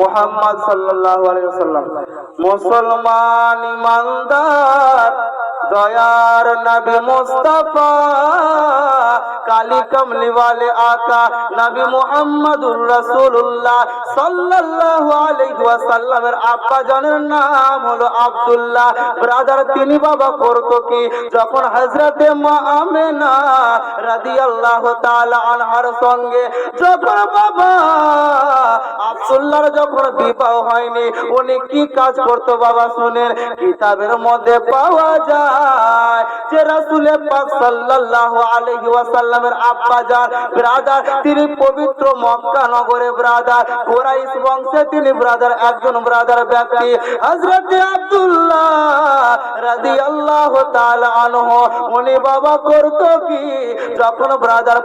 মুহাম্মদ সাল্লাল্লাহু আলাইহি ওয়াসাল্লাম। মুসলমান ইমানদার দয়ার নবী মুস্তাফা কালী কমলি ওয়ালে আকা নবী মুহাম্মদুর রাসূলুল্লাহ সাল্লাল্লাহু আলাইহি ওয়াসাল্লামের আব্বা জানের নাম হলো আব্দুল্লাহ। ব্রাদার তিনি বাবা করতো কি, যখন হযরতে মা আমেনা রাদিয়াল্লাহু তাআলা আনহার সঙ্গে যখন বাবা আব্দুল্লাহর যখন বিবাহ হয়নি, উনি কি কাজ করতো বাবা শুনেন। কিতাবের মধ্যে পাওয়া যায় যে রাসূল পাক সাল্লাল্লাহু আলাইহি ওয়াসাল্লামের আব্বা জান ব্রাদার তিনি পবিত্র মক্কা নগরে ব্রাদার কুরাইশ বংশে তিনি ব্রাদার একজন ব্রাদার ব্যক্তি হযরত আব্দুল্লাহ রাদিয়াল্লাহু তাআলা আনহু। উনি বাবা করতো কি, যখন ব্রাদার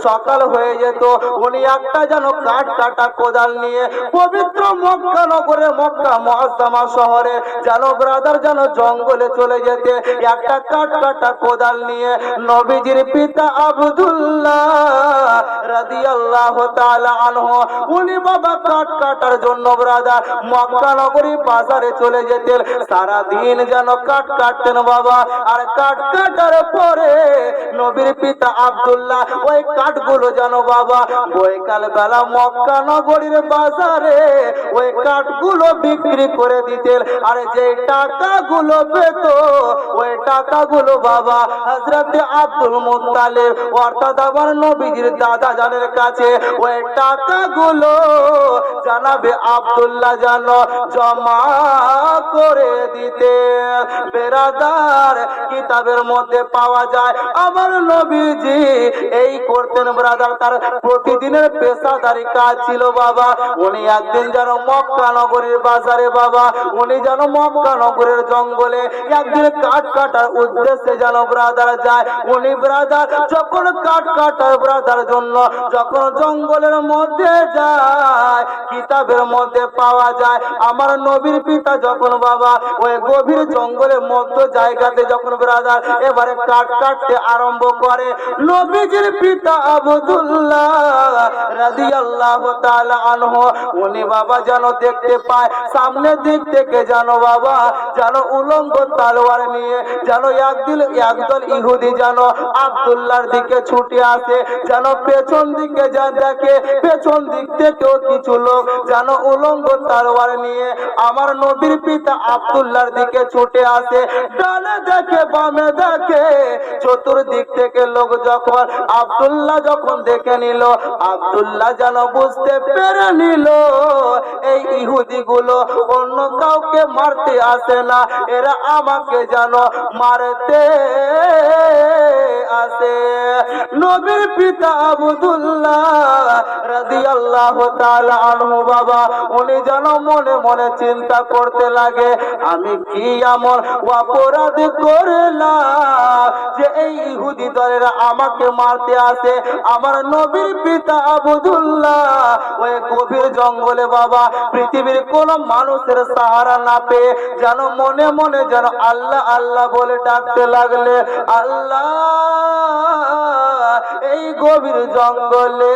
সকাল হয়ে যেত উনি একটা যেন কাঠ কাটা কোদাল নিয়ে পবিত্র মক্কা নগরে মক্কা মুআজ্জামা শহরে যেন ব্রাদার যেন জঙ্গলে চলে যেতে একটা কাঠ কাটা কোদাল নিয়ে নবীজির পিতা আব্দুল্লাহ রাদিয়াল্লাহু তাআলা আনহু উনি বাবা কাঠ কাটার জন্য ব্রাদার মক্কা নগরী বাজারে চলে যেতেন। সারা দিন যেন কাঠ কাটতেন বাবা, আর কাঠ কাটার পরে নবীর পিতা আব্দুল্লাহ ওই কাঠগুলো যেন বাবা বৈকাল বেলা মক্কা নগরীর বাজারে ওই কাঠগুলো বিক্রি করে দিতেন। আর যে টাকাগুলো পেত ওই টাকাগুলো বাবা হযরতে আব্দুল মুত্তালিব অর্থাৎ আমার নবীজির দাদা জানের কাছে ওই টাকাগুলো জানাবে আব্দুল্লাহ যেন জমা করে দিতে। বেরাদার কিতাবের মধ্যে পাওয়া যায় আমার নবীজি এই করতেন ব্রাদার, তার প্রতিদিনের পেশাদারি কাজ ছিল বাবা। উনি একদিন যেন মক্কা নগরীর বাজারে বাবা উনি যেন মক্কা নগরের জঙ্গলে একদিন কাঠ কাটার উদ্দেশ্যে যেন ব্রাদার যায়। উনি ব্রাদার যখন কাঠ কাটার ব্রাদার জন্য যখন জঙ্গলের মধ্যে যায় কিতাবের মধ্যে পাওয়া যায় আমার নবীর পিতা যখন বাবা ওই গভীর জঙ্গলের মধ্য জায়গাতে যখন ব্রাদার এবারে কাঠ কাটতে আরম্ভ করে, নবীজির পিতা আব্দুল্লাহ রাদিয়াল্লাহু তাআলা আনহু উনি বাবা যেন দেখতে পায় সামনের দিক থেকে যেন বাবা যেন উলঙ্গ তলোয়ার নিয়ে যেন একদল ইহুদি যেন আব্দুল্লাহর দিকে ছুটে আসে, যেন পেছন দিকে যা দেখে পেছন দিক থেকেও কিছু লোক যেন উলঙ্গ তলোয়ার নিয়ে আমার নবীর পিতা আব্দুল্লাহর দিকে ছুটে আসে। ডানে দেখে বামে দেখে চতুর্দিক থেকে লোক যখন আব্দুল্লাহ যখন দেখে নিল, আব্দুল্লাহ যেন বুঝতে পেরে নিল এই ইহুদি গুলো অন্য কাউকে মারতে আসে না, এরা আমাকে যেন মারতে আসে। নবীর পিতা আব্দুল্লাহ রাদিয়াল্লাহু তাআলা আনহু বাবা উনি যেন মনে মনে চিন্তা করতে লাগে আমি কি এমন অপরাধ করলাম যে এই ইহুদি দলেরা আমাকে মারতে আসে। আমার নবীর পিতা আব্দুল্লাহ ওই গভীর জঙ্গলে বাবা পৃথিবীর কোন মানুষের সাহারা না পেয়ে যেন মনে মনে যেন আল্লাহ আল্লাহ বলে ডাকতে লাগলে, আল্লাহ এই গভীর জঙ্গলে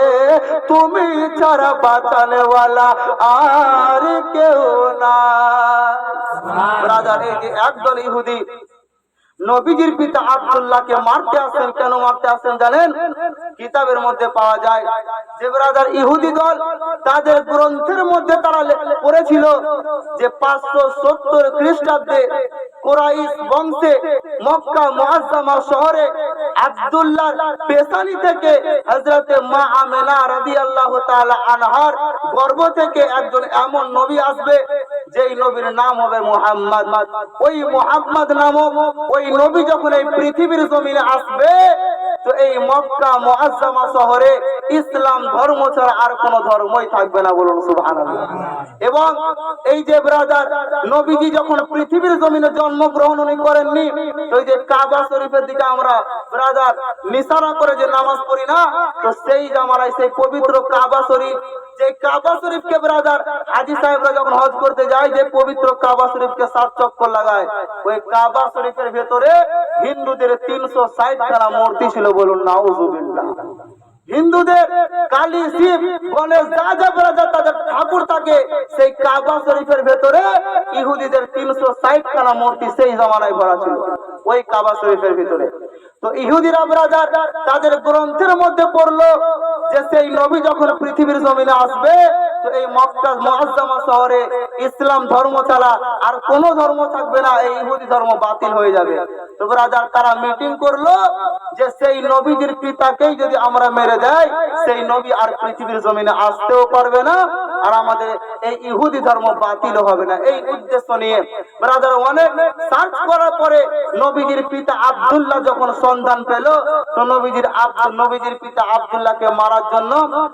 তুমি ছাড়া বাঁচানেওয়ালা আর কেউ না। ব্রাদার এই যে একদল ইহুদি নবীজির পিতা আব্দুল্লাহকে মারতে আসেন, কেন মারতে আসেন জানেন? কিতাবের মধ্যে পাওয়া যায় যে ব্রাদার ইহুদি দল তাদের গ্রন্থের মধ্যে তারা পড়েছিল যে 570 খ্রিস্টাব্দে কুরাইশ বংশে মক্কা মুআজ্জামা শহরে আব্দুল্লাহর পেশানি থেকে হযরতে মা আমেনা রাদিয়াল্লাহু তাআলা আনহার গর্ভ থেকে একজন এমন নবী আসবে যেই নবীর নাম হবে মুহাম্মদ। ওই মুহাম্মদ নামক ওই নবী যখন এই পৃথিবীর জমিনে আসবে তো এই মক্কা মুআজ্জামা শহরে ইসলাম ধর্ম ছাড়া আর কোন ধর্মই থাকবে না, বলুন সুবহানাল্লাহ। এবং এই যে ব্রাদার নবীজি যখন পৃথিবীর জমিনে জন্মগ্রহণ উনি করেননি, ওই যে কাবা শরীফের দিকে আমরা ব্রাদার নিশানা করে যে নামাজ পড়ি না, তো সেই জামানায় সেই পবিত্র কাবা শরীফ, যে কাবা শরীফকে ব্রাদার হাজী সাহেবরা যখন হজ করতে যায় যে পবিত্র কাবা শরীফকে 7 চক্কর লাগায়, ওই কাবা শরীফের ভেতরে হিন্দুদের 360 খানা মূর্তি ছিল, বলুন নাউজুবিল্লাহ। হিন্দুদের কালী, শিব, গণেশ, যা যা ব্রাদার তাদের ঠাকুর থাকে সেই কাবা শরীফের ভেতরে ইহুদিদের 360 খানা মূর্তি সেই জমানায় ভরা ছিল ওই কাবা শরীফের ভিতরে। তো ইহুদিরা ব্রাদার তাদের গ্রন্থের মধ্যে পড়লো যে সেই নবী যখন পৃথিবীর জমিনে আসবে তো এই মক্কা মুআজ্জামা শহরে ইসলাম ধর্ম ছাড়া আর কোনো ধর্ম থাকবে না, এই ইহুদি ধর্ম বাতিল হয়ে যাবে। তো ব্রাদার তারা মিটিং করলো যে সেই নবীজির পিতাকেই যদি আমরা মেরে দেয় সেই নবী আর পৃথিবীর জমিনে আসতেও পারবে না আর আমাদের এই ইহুদি ধর্ম বাতিল হবে না। এই উদ্দেশ্য নিয়ে ব্রাদার অনেক সার্চ করার পরে নবীজির পিতা আব্দুল্লাহ যখন সন্ধান পেল তো নবীজির পিতা আব্দুল্লাহকে মারার জন্য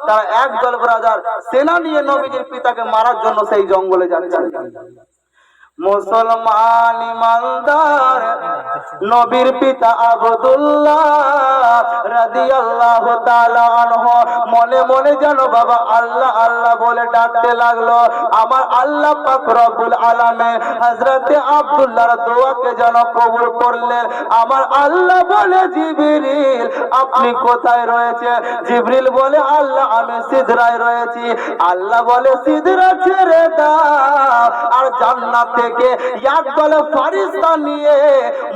তারা একদল ব্রাদার সেনা নিয়ে নবীজির পিতাকে মারার জন্য সেই জঙ্গলে যাচ্ছে। মুসলমান ইমানদার নবীর পিতা আব্দুল্লাহ রাদিয়াল্লাহু তাআলা আনহু মনে মনে যেন বাবা আল্লাহ আল্লাহ বলে ডাকতে লাগলো। আমার আল্লাহ পাক রব্বুল আলামিন হযরতে আব্দুল্লাহর দোয়াকে যেন কবুল করলেন। আমার আল্লাহ বলে জিবরিল আপনি কোথায় রয়েছে? জিবরিল বলে আল্লাহ আমি সিদরায় রয়েছি। আল্লাহ বলে সিদরা ছেড়ে দাও আর জান্নাত থেকে একদল ফেরেশতা নিয়ে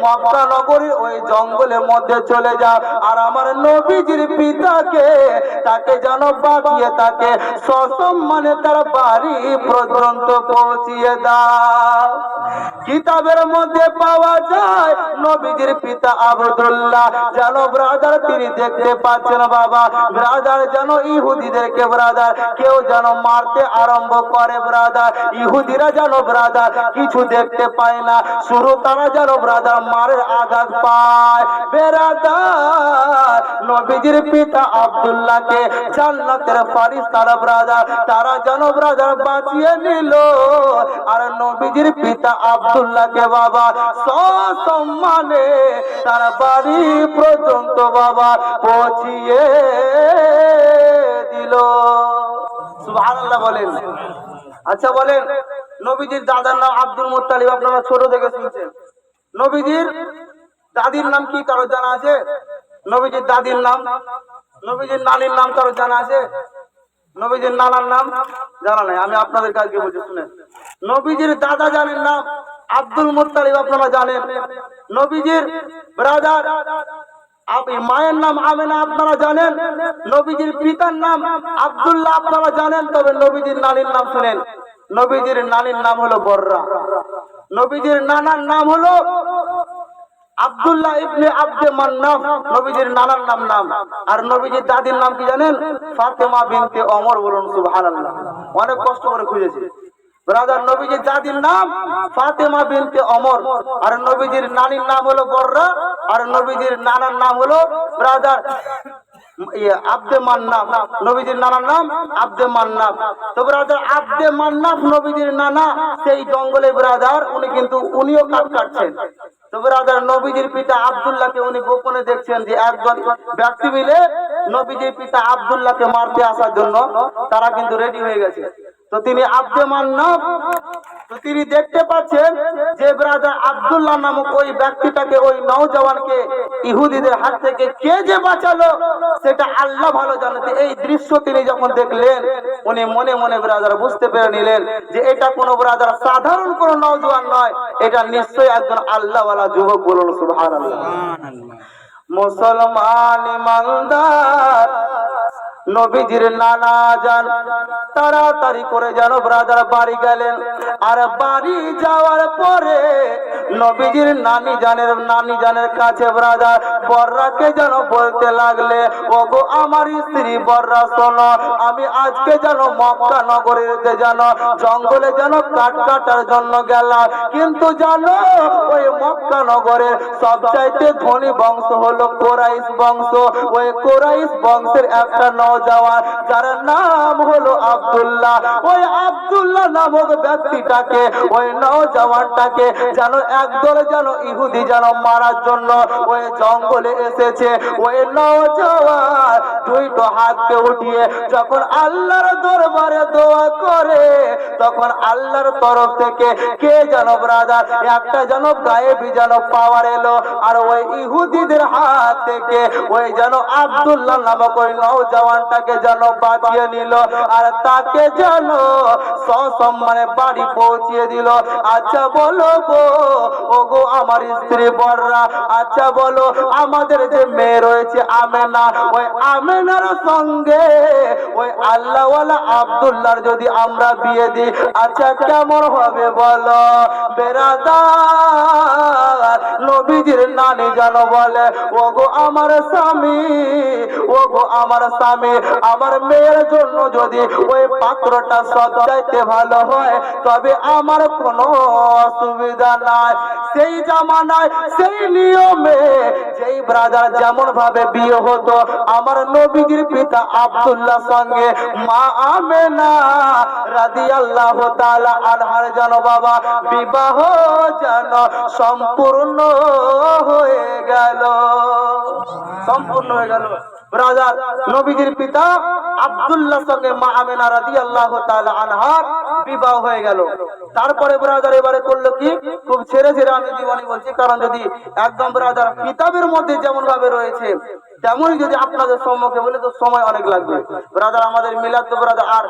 মক্কা নগরীর ওই জঙ্গলের মধ্যে চলে যাও আর আমার নবীজির পিতাকে তাকে যেন বাঁচিয়ে তাকে সসম্মানে তার বাড়ি পর্যন্ত পৌঁছিয়ে দাও। কিতাবের মধ্যে পাওয়া যায় নবীজির পিতা আব্দুল্লাহ যেন ব্রাদার তিনি দেখতে পাচ্ছেন বাবা ব্রাদার যেন ইহুদিদেরকে ব্রাদার কেউ যেন মারতে আরম্ভ করে ব্রাদার। ইহুদিরা যেন ব্রাদার কিছু দেখতে পায় না, শুরু তারা যেন ব্রাদার মারের আঘাত পায়। ব্রাদার নবীজির পিতা আব্দুল্লাহকে জান্নাতের ফেরেশতারা ব্রাদার তারা যেন ব্রাদার বাঁচিয়ে নিল আর নবীজির পিতা আব্দুল্লাহকে বাবা সসম্মানে তার বাড়ি পর্যন্ত বাবা পৌঁছিয়ে দিল। সুবহানাল্লাহ বলেন। আচ্ছা বলেন নবীজির দাদার নাম আব্দুল মুত্তালিব, আপনারা ছোট থেকে শুনছেন। নবীজির দাদির নাম কি কারো জানা আছে? নবীজির দাদির নাম, নবীজির নানির নাম কারো জানা আছে? নবীজির নানার নাম জানা নাই। আমি আপনাদের কাছে বলছি শুনেন। নবীজির দাদা জানেন নাম আব্দুল মুত্তালিব, আপনারা জানেন। নবীজির ব্রাদার মায়ের নাম আমেনা, আপনারা জানেন। নবীজির পিতার নাম আব্দুল্লাহ, আপনারা জানেন। তবে নবীজির নানির নাম শুনেন। নবীজির নানির নাম হলো বর্রা, নবীজির নানার নাম হলো আব্দুল্লাহ ইবনে আব্দে মান্নাফ, নবীজির নানার নাম। আর নবীজির দাদির নাম কি জানেন? ফাতেমা বিনতে ওমর। বলুন সুবহানাল্লাহ। অনেক কষ্ট করে খুঁজেছি ব্রাদার। নবীজির দাদির নাম ফাতেমা বিনতে ওমর আর নবীজির নানির নাম হলো বর্রা আর নবীজির নানার নাম হলো ব্রাদার আব্দে মান্নাফ। নবীজির নানার নাম আব্দে মান্নাফ। তো ব্রাদার আব্দে মান্নাফ নবীজির নানা সেই জঙ্গলে ব্রাদার উনিও কাঠ কাটছেন। তো ব্রাদার নবীজির পিতা আব্দুল্লাহকে উনি গোপনে দেখছেন যে একজন ব্যক্তি মিলে নবীজির পিতা আব্দুল্লাহকে মারতে আসার জন্য তারা কিন্তু রেডি হয়ে গেছে। তো তিনি আব্দে মান্নাফ তো তিনি দেখতে পাচ্ছেন যে ব্রাদার আব্দুল্লাহ নামক ওই ব্যক্তিটাকে ওই নওজওয়ানকে ইহুদিদের হাত থেকে কে যে বাঁচালো সেটা আল্লাহ ভালো জানেন। এই দৃশ্য তিনি যখন দেখলেন উনি মনে মনে ব্রাদার বুঝতে পেরে নিলেন যে এটা কোনো ব্রাদার সাধারণ কোনো নওজওয়ান নয়, এটা নিশ্চয়ই একজন আল্লাহওয়ালা যুবক। বলুন সুবহানাল্লাহ। মুসলমান ইমানদার নবীজির নানা যান তাড়াতাড়ি করে যেন ব্রাদার বাড়ি গেলেন আর বাড়ি যাওয়ার পরে নবীজির নানি জানের কাছে ব্রাদার বর্রাকে যেন বলতে লাগলে ওগো আমার স্ত্রী বর্রা শোনো, আমি আজকে যেন মক্কা নগরীতে যেন জঙ্গলে যেন কাঠ কাটার জন্য গেলাম, কিন্তু জানো ওই মক্কা নগরের সবচাইতে ধনী বংশ হলো কোরাইশ বংশ। ওই কোরাইশ বংশের একটা নওজওয়ান যার নাম হলো আব্দুল্লাহ, ওই আব্দুল্লাহ নামক ব্যক্তিটাকে ওই নওজওয়ানটাকে যেন একদল যেন ইহুদি যেন মারার জন্য ওই জঙ্গলে এসেছে। ওই নওজওয়ান দুইটো হাতকে উঠিয়ে যখন আল্লাহর দরবারে দোয়া করে তখন আল্লাহর তরফ থেকে কে যেন ব্রাদার একটা যেন গায়েবী যেন পাওয়ার এলো, আর ওই ইহুদিদের হাত থেকে ওই যেন আব্দুল্লাহ নামক ওই নওজওয়ানটাকে যেন বাঁচিয়ে নিল, আর তাকে যেন সসম্মানে বাড়ি পৌঁছিয়ে দিল। আচ্ছা বলো গো, ও গো আমার স্ত্রী বররা, আচ্ছা বলো আমাদের যে মেয়ে রয়েছে আমেনা, ওই আমেনার সঙ্গে ওই আল্লাহওয়ালা আব্দুল্লাহর যদি আমরা বিয়ে দিই, আচ্ছা কেমন হবে বলো বেরাদার? নবীজির নানি যেন বলে, ও গো আমার স্বামী, ও গো আমার স্বামী, আমার মেয়ের জন্য যদি ওই পাত্রটা সবচাইতে ভালো হয় তবে আমার কোনো অসুবিধা নাই। সেই জামানায় সেই নিয়মে যেই ব্রাদার যেমন ভাবে বিয়ে হতো, আমার নবীজির পিতা আব্দুল্লাহ সঙ্গে মা আমেনা রাদিয়াল্লাহু তাআলা আনহার যেন বাবা বিবাহ যেন সম্পূর্ণ হয়ে গেল, সম্পূর্ণ হয়ে গেল। ব্রাদার নবীজির পিতা আব্দুল্লাহ সঙ্গে মা আমেনা রাদিয়াল্লাহু তাআলা আনহার বিবাহ হয়ে গেল। তারপরে ব্রাদার এবারে করলো কি, খুব ছেড়ে ছেড়ে আমি জীবনী বলছি, কারণ যদি একদম ব্রাদার কিতাবের মধ্যে যেমন ভাবে রয়েছে তেমনই যদি আপনাদের সম্মুখে বলে তো সময় অনেক লাগবে। ব্রাদার আমাদের মিলাদ তো ব্রাদার আর